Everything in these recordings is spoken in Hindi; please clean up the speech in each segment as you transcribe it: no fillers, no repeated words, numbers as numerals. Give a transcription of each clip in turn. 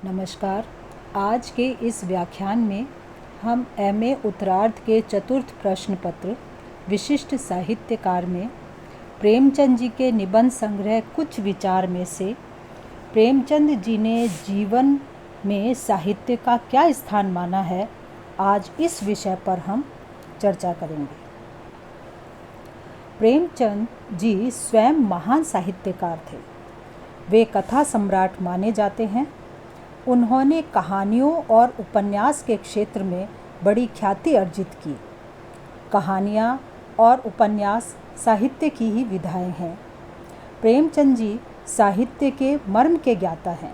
नमस्कार। आज के इस व्याख्यान में हम एमए उत्तरार्ध के चतुर्थ प्रश्न पत्र विशिष्ट साहित्यकार में प्रेमचंद जी के निबंध संग्रह कुछ विचार में से प्रेमचंद जी ने जीवन में साहित्य का क्या स्थान माना है, आज इस विषय पर हम चर्चा करेंगे। प्रेमचंद जी स्वयं महान साहित्यकार थे। वे कथा सम्राट माने जाते हैं। उन्होंने कहानियों और उपन्यास के क्षेत्र में बड़ी ख्याति अर्जित की। कहानियाँ और उपन्यास साहित्य की ही विधाएं हैं। प्रेमचंद जी साहित्य के मर्म के ज्ञाता हैं।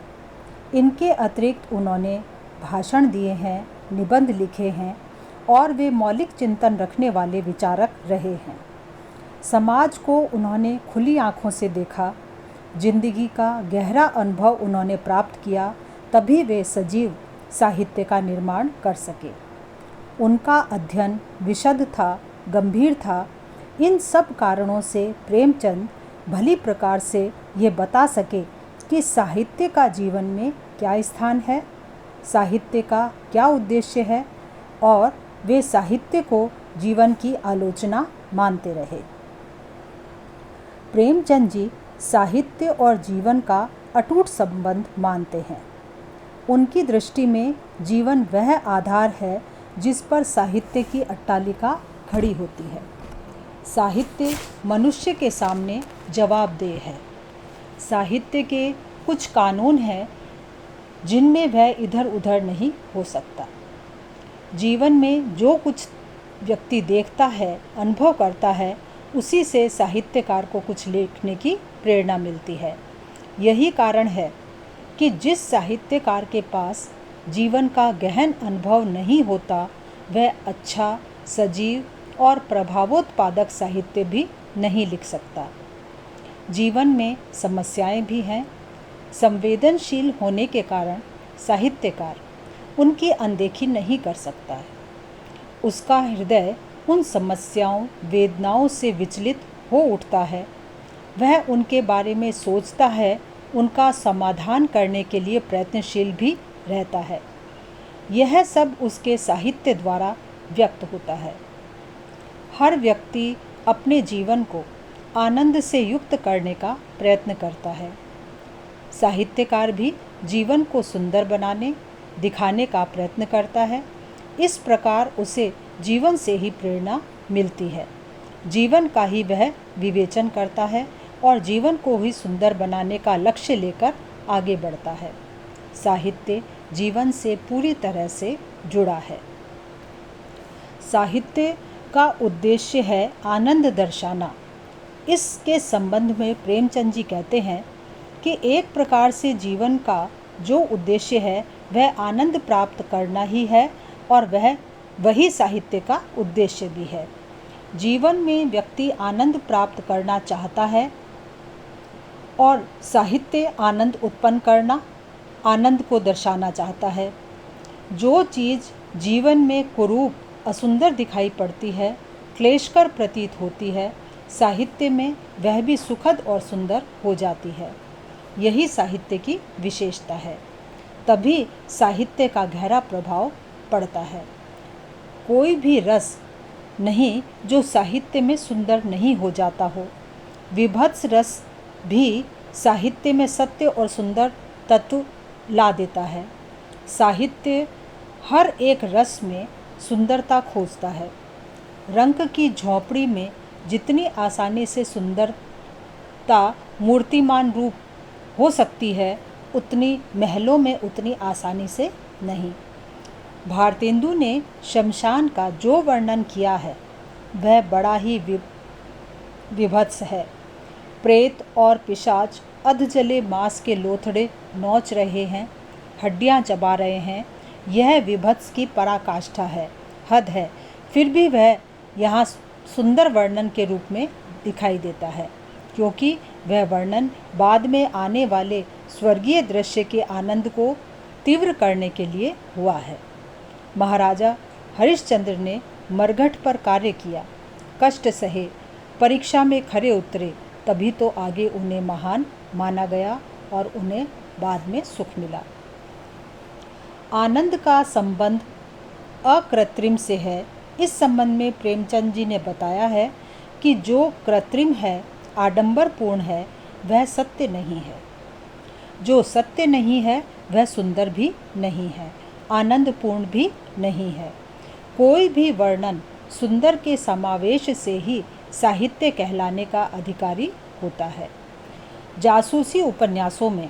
इनके अतिरिक्त उन्होंने भाषण दिए हैं, निबंध लिखे हैं और वे मौलिक चिंतन रखने वाले विचारक रहे हैं। समाज को उन्होंने खुली आँखों से देखा। जिंदगी का गहरा अनुभव उन्होंने प्राप्त किया, तभी वे सजीव साहित्य का निर्माण कर सके। उनका अध्ययन विशद था, गंभीर था। इन सब कारणों से प्रेमचंद भली प्रकार से ये बता सके कि साहित्य का जीवन में क्या स्थान है, साहित्य का क्या उद्देश्य है, और वे साहित्य को जीवन की आलोचना मानते रहे। प्रेमचंद जी साहित्य और जीवन का अटूट संबंध मानते हैं। उनकी दृष्टि में जीवन वह आधार है जिस पर साहित्य की अट्टालिका खड़ी होती है। साहित्य मनुष्य के सामने जवाबदेह है। साहित्य के कुछ कानून हैं जिनमें वह इधर उधर नहीं हो सकता। जीवन में जो कुछ व्यक्ति देखता है, अनुभव करता है, उसी से साहित्यकार को कुछ लिखने की प्रेरणा मिलती है। यही कारण है कि जिस साहित्यकार के पास जीवन का गहन अनुभव नहीं होता, वह अच्छा, सजीव और प्रभावोत्पादक साहित्य भी नहीं लिख सकता। जीवन में समस्याएं भी हैं। संवेदनशील होने के कारण साहित्यकार उनकी अनदेखी नहीं कर सकता है। उसका हृदय उन समस्याओं, वेदनाओं से विचलित हो उठता है। वह उनके बारे में सोचता है, उनका समाधान करने के लिए प्रयत्नशील भी रहता है। यह सब उसके साहित्य द्वारा व्यक्त होता है। हर व्यक्ति अपने जीवन को आनंद से युक्त करने का प्रयत्न करता है। साहित्यकार भी जीवन को सुंदर बनाने, दिखाने का प्रयत्न करता है। इस प्रकार उसे जीवन से ही प्रेरणा मिलती है। जीवन का ही वह विवेचन करता है और जीवन को ही सुंदर बनाने का लक्ष्य लेकर आगे बढ़ता है। साहित्य जीवन से पूरी तरह से जुड़ा है। साहित्य का उद्देश्य है आनंद दर्शाना। इसके संबंध में प्रेमचंद जी कहते हैं कि एक प्रकार से जीवन का जो उद्देश्य है वह आनंद प्राप्त करना ही है, और वही साहित्य का उद्देश्य भी है। जीवन में व्यक्ति आनंद प्राप्त करना चाहता है और साहित्य आनंद उत्पन्न करना, आनंद को दर्शाना चाहता है। जो चीज़ जीवन में कुरूप, असुंदर दिखाई पड़ती है, क्लेशकर प्रतीत होती है, साहित्य में वह भी सुखद और सुंदर हो जाती है। यही साहित्य की विशेषता है। तभी साहित्य का गहरा प्रभाव पड़ता है। कोई भी रस नहीं जो साहित्य में सुंदर नहीं हो जाता हो। विभत्स रस भी साहित्य में सत्य और सुंदर तत्व ला देता है। साहित्य हर एक रस में सुंदरता खोजता है। रंग की झोंपड़ी में जितनी आसानी से सुंदरता मूर्तिमान रूप हो सकती है, उतनी महलों में उतनी आसानी से नहीं। भारतेंदु ने शमशान का जो वर्णन किया है वह बड़ा ही विभत्स है। प्रेत और पिशाच अधजले मांस के लोथड़े नोच रहे हैं, हड्डियां चबा रहे हैं। यह विभत्स की पराकाष्ठा है, हद है। फिर भी वह यहाँ सुंदर वर्णन के रूप में दिखाई देता है, क्योंकि वह वर्णन बाद में आने वाले स्वर्गीय दृश्य के आनंद को तीव्र करने के लिए हुआ है। महाराजा हरिश्चंद्र ने मरघट पर कार्य किया, कष्ट सहे, परीक्षा में खरे उतरे, तभी तो आगे उन्हें महान माना गया और उन्हें बाद में सुख मिला। आनंद का संबंध अकृत्रिम से है। इस संबंध में प्रेमचंद जी ने बताया है कि जो कृत्रिम है, आडंबरपूर्ण है, वह सत्य नहीं है। जो सत्य नहीं है वह सुंदर भी नहीं है, आनंदपूर्ण भी नहीं है। कोई भी वर्णन सुंदर के समावेश से ही साहित्य कहलाने का अधिकारी होता है। जासूसी उपन्यासों में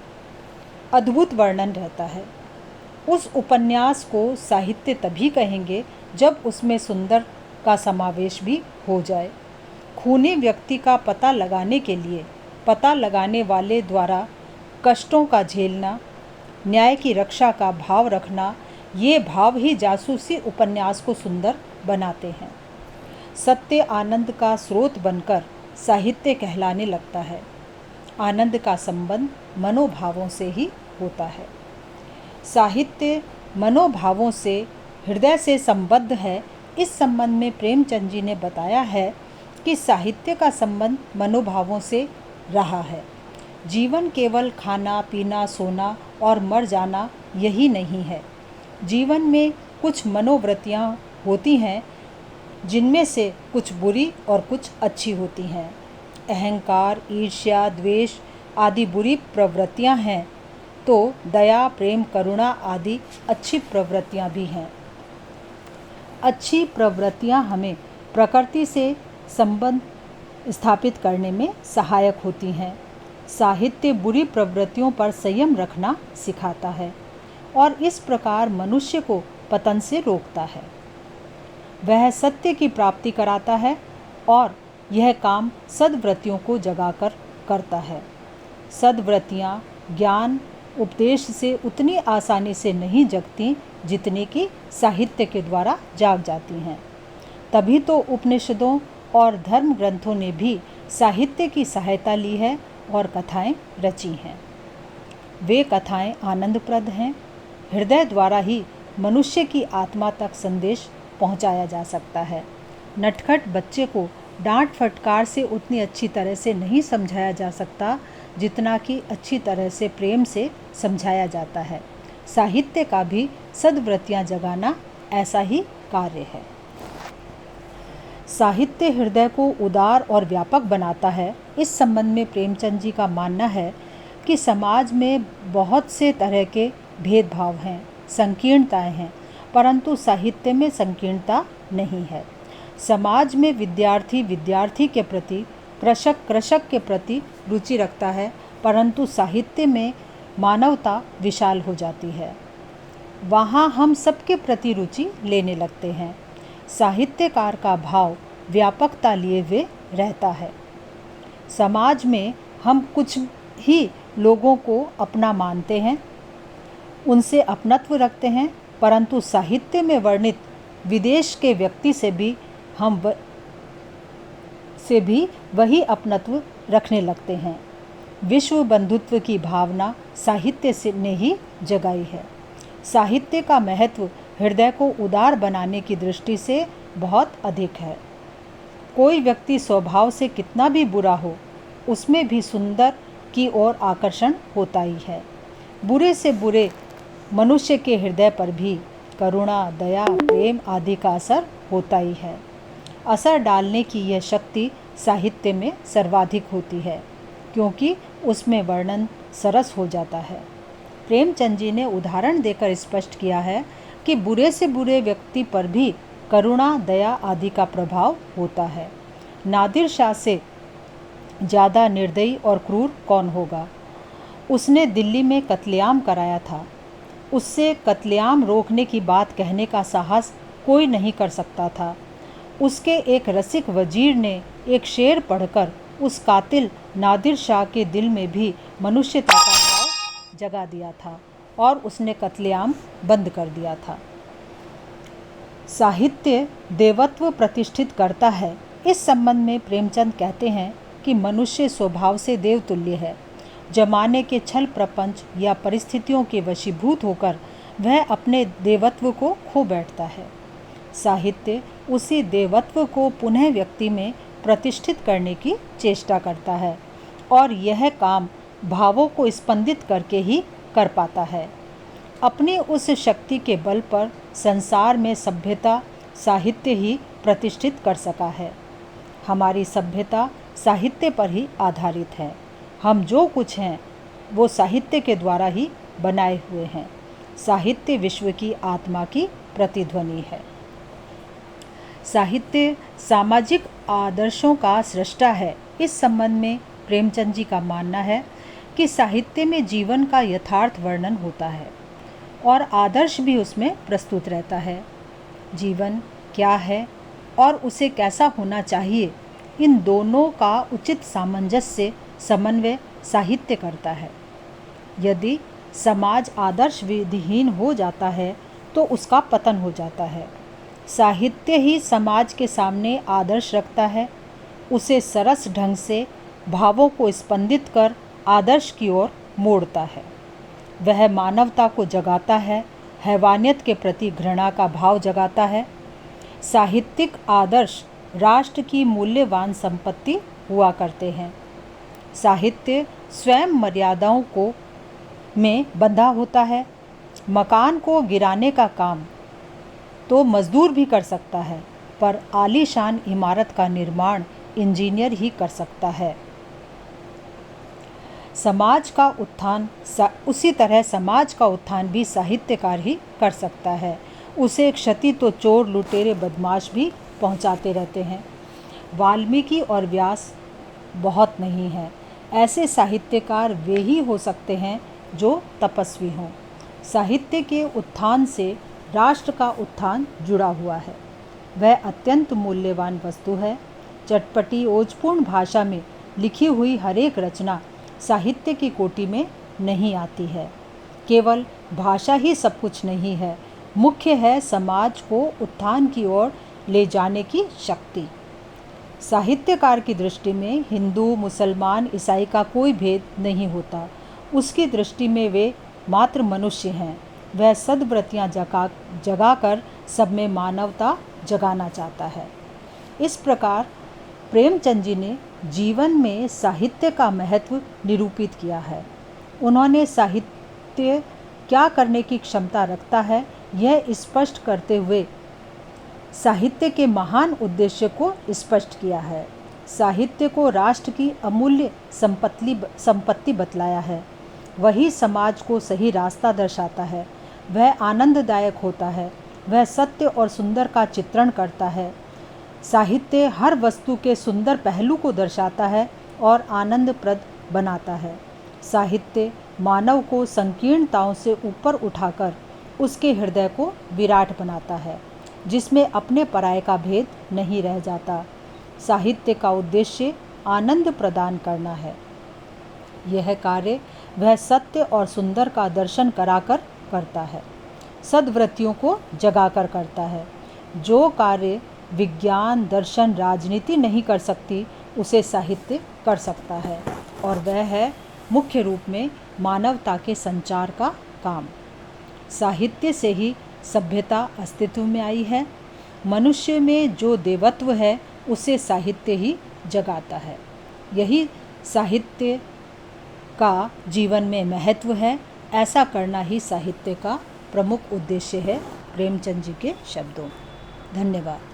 अद्भुत वर्णन रहता है। उस उपन्यास को साहित्य तभी कहेंगे जब उसमें सुंदर का समावेश भी हो जाए। खूनी व्यक्ति का पता लगाने के लिए पता लगाने वाले द्वारा कष्टों का झेलना, न्याय की रक्षा का भाव रखना, ये भाव ही जासूसी उपन्यास को सुंदर बनाते हैं। सत्य आनंद का स्रोत बनकर साहित्य कहलाने लगता है। आनंद का संबंध मनोभावों से ही होता है। साहित्य मनोभावों से, हृदय से संबद्ध है। इस संबंध में प्रेमचंद जी ने बताया है कि साहित्य का संबंध मनोभावों से रहा है। जीवन केवल खाना पीना, सोना और मर जाना यही नहीं है। जीवन में कुछ मनोवृत्तियाँ होती हैं जिनमें से कुछ बुरी और कुछ अच्छी होती हैं। अहंकार, ईर्ष्या, द्वेष आदि बुरी प्रवृत्तियाँ हैं, तो दया, प्रेम, करुणा आदि अच्छी प्रवृत्तियाँ भी हैं। अच्छी प्रवृत्तियाँ हमें प्रकृति से संबंध स्थापित करने में सहायक होती हैं। साहित्य बुरी प्रवृत्तियों पर संयम रखना सिखाता है और इस प्रकार मनुष्य को पतन से रोकता है। वह सत्य की प्राप्ति कराता है और यह काम सद्वृत्तियों को जगाकर करता है। सद्वृत्तियाँ ज्ञान उपदेश से उतनी आसानी से नहीं जगती जितनी कि साहित्य के द्वारा जाग जाती हैं। तभी तो उपनिषदों और धर्म ग्रंथों ने भी साहित्य की सहायता ली है और कथाएं रची हैं। वे कथाएं आनंदप्रद हैं। हृदय द्वारा ही मनुष्य की आत्मा तक संदेश पहुंचाया जा सकता है। नटखट बच्चे को डांट फटकार से उतनी अच्छी तरह से नहीं समझाया जा सकता जितना कि अच्छी तरह से प्रेम से समझाया जाता है। साहित्य का भी सद्वृत्तियाँ जगाना ऐसा ही कार्य है। साहित्य हृदय को उदार और व्यापक बनाता है। इस संबंध में प्रेमचंद जी का मानना है कि समाज में बहुत से तरह के भेदभाव हैं, संकीर्णताएं हैं, परंतु साहित्य में संकीर्णता नहीं है। समाज में विद्यार्थी विद्यार्थी के प्रति, कृषक कृषक के प्रति रुचि रखता है, परंतु साहित्य में मानवता विशाल हो जाती है। वहाँ हम सबके प्रति रुचि लेने लगते हैं। साहित्यकार का भाव व्यापकता लिए हुए रहता है। समाज में हम कुछ ही लोगों को अपना मानते हैं, उनसे अपनत्व रखते हैं, परंतु साहित्य में वर्णित विदेश के व्यक्ति से भी वही अपनत्व रखने लगते हैं। विश्व बंधुत्व की भावना साहित्य से ने ही जगाई है। साहित्य का महत्व हृदय को उदार बनाने की दृष्टि से बहुत अधिक है। कोई व्यक्ति स्वभाव से कितना भी बुरा हो, उसमें भी सुंदर की ओर आकर्षण होता ही है। बुरे से बुरे मनुष्य के हृदय पर भी करुणा, दया, प्रेम आदि का असर होता ही है। असर डालने की यह शक्ति साहित्य में सर्वाधिक होती है, क्योंकि उसमें वर्णन सरस हो जाता है। प्रेमचंद जी ने उदाहरण देकर स्पष्ट किया है कि बुरे से बुरे व्यक्ति पर भी करुणा, दया आदि का प्रभाव होता है। नादिर शाह से ज़्यादा निर्दयी और क्रूर कौन होगा? उसने दिल्ली में कत्लेआम कराया था। उससे कत्लेआम रोकने की बात कहने का साहस कोई नहीं कर सकता था। उसके एक रसिक वजीर ने एक शेर पढ़कर उस कातिल नादिर शाह के दिल में भी मनुष्यता का भाव जगा दिया था और उसने कत्लेआम बंद कर दिया था। साहित्य देवत्व प्रतिष्ठित करता है। इस संबंध में प्रेमचंद कहते हैं कि मनुष्य स्वभाव से देवतुल्य है। जमाने के छल प्रपंच या परिस्थितियों के वशीभूत होकर वह अपने देवत्व को खो बैठता है। साहित्य उसी देवत्व को पुनः व्यक्ति में प्रतिष्ठित करने की चेष्टा करता है और यह काम भावों को स्पंदित करके ही कर पाता है। अपनी उस शक्ति के बल पर संसार में सभ्यता साहित्य ही प्रतिष्ठित कर सका है। हमारी सभ्यता साहित्य पर ही आधारित है। हम जो कुछ हैं वो साहित्य के द्वारा ही बनाए हुए हैं। साहित्य विश्व की आत्मा की प्रतिध्वनि है। साहित्य सामाजिक आदर्शों का सृष्टा है। इस संबंध में प्रेमचंद जी का मानना है कि साहित्य में जीवन का यथार्थ वर्णन होता है और आदर्श भी उसमें प्रस्तुत रहता है। जीवन क्या है और उसे कैसा होना चाहिए, इन दोनों का उचित सामंजस्य समन्वय साहित्य करता है। यदि समाज आदर्श विधिहीन हो जाता है तो उसका पतन हो जाता है। साहित्य ही समाज के सामने आदर्श रखता है, उसे सरस ढंग से भावों को स्पंदित कर आदर्श की ओर मोड़ता है। वह मानवता को जगाता है, हैवानियत के प्रति घृणा का भाव जगाता है। साहित्यिक आदर्श राष्ट्र की मूल्यवान संपत्ति हुआ करते हैं। साहित्य स्वयं मर्यादाओं को में बंधा होता है। मकान को गिराने का काम तो मजदूर भी कर सकता है, पर आलीशान इमारत का निर्माण इंजीनियर ही कर सकता है। समाज का उत्थान उसी तरह समाज का उत्थान भी साहित्यकार ही कर सकता है। उसे क्षति तो चोर लुटेरे बदमाश भी पहुंचाते रहते हैं। वाल्मीकि और व्यास बहुत नहीं हैं। ऐसे साहित्यकार वे ही हो सकते हैं जो तपस्वी हों। साहित्य के उत्थान से राष्ट्र का उत्थान जुड़ा हुआ है। वह अत्यंत मूल्यवान वस्तु है। चटपटी ओजपूर्ण भाषा में लिखी हुई हर एक रचना साहित्य की कोटि में नहीं आती है। केवल भाषा ही सब कुछ नहीं है, मुख्य है समाज को उत्थान की ओर ले जाने की शक्ति। साहित्यकार की दृष्टि में हिंदू, मुसलमान, ईसाई का कोई भेद नहीं होता। उसकी दृष्टि में वे मात्र मनुष्य हैं। वह सद्वृत्तियाँ जगाकर सब में मानवता जगाना चाहता है। इस प्रकार प्रेमचंद जी ने जीवन में साहित्य का महत्व निरूपित किया है। उन्होंने साहित्य क्या करने की क्षमता रखता है यह स्पष्ट करते हुए साहित्य के महान उद्देश्य को स्पष्ट किया है। साहित्य को राष्ट्र की अमूल्य संपत्ति बतलाया है। वही समाज को सही रास्ता दर्शाता है। वह आनंददायक होता है। वह सत्य और सुंदर का चित्रण करता है। साहित्य हर वस्तु के सुंदर पहलू को दर्शाता है और आनंदप्रद बनाता है। साहित्य मानव को संकीर्णताओं से ऊपर उठाकर उसके हृदय को विराट बनाता है, जिसमें अपने पराये का भेद नहीं रह जाता। साहित्य का उद्देश्य आनंद प्रदान करना है। यह कार्य वह सत्य और सुंदर का दर्शन कराकर करता है, सद्वृत्तियों को जगाकर करता है। जो कार्य विज्ञान, दर्शन, राजनीति नहीं कर सकती उसे साहित्य कर सकता है, और वह है मुख्य रूप में मानवता के संचार का काम। साहित्य से ही सभ्यता अस्तित्व में आई है। मनुष्य में जो देवत्व है उसे साहित्य ही जगाता है। यही साहित्य का जीवन में महत्व है। ऐसा करना ही साहित्य का प्रमुख उद्देश्य है। प्रेमचंद जी के शब्दों। धन्यवाद।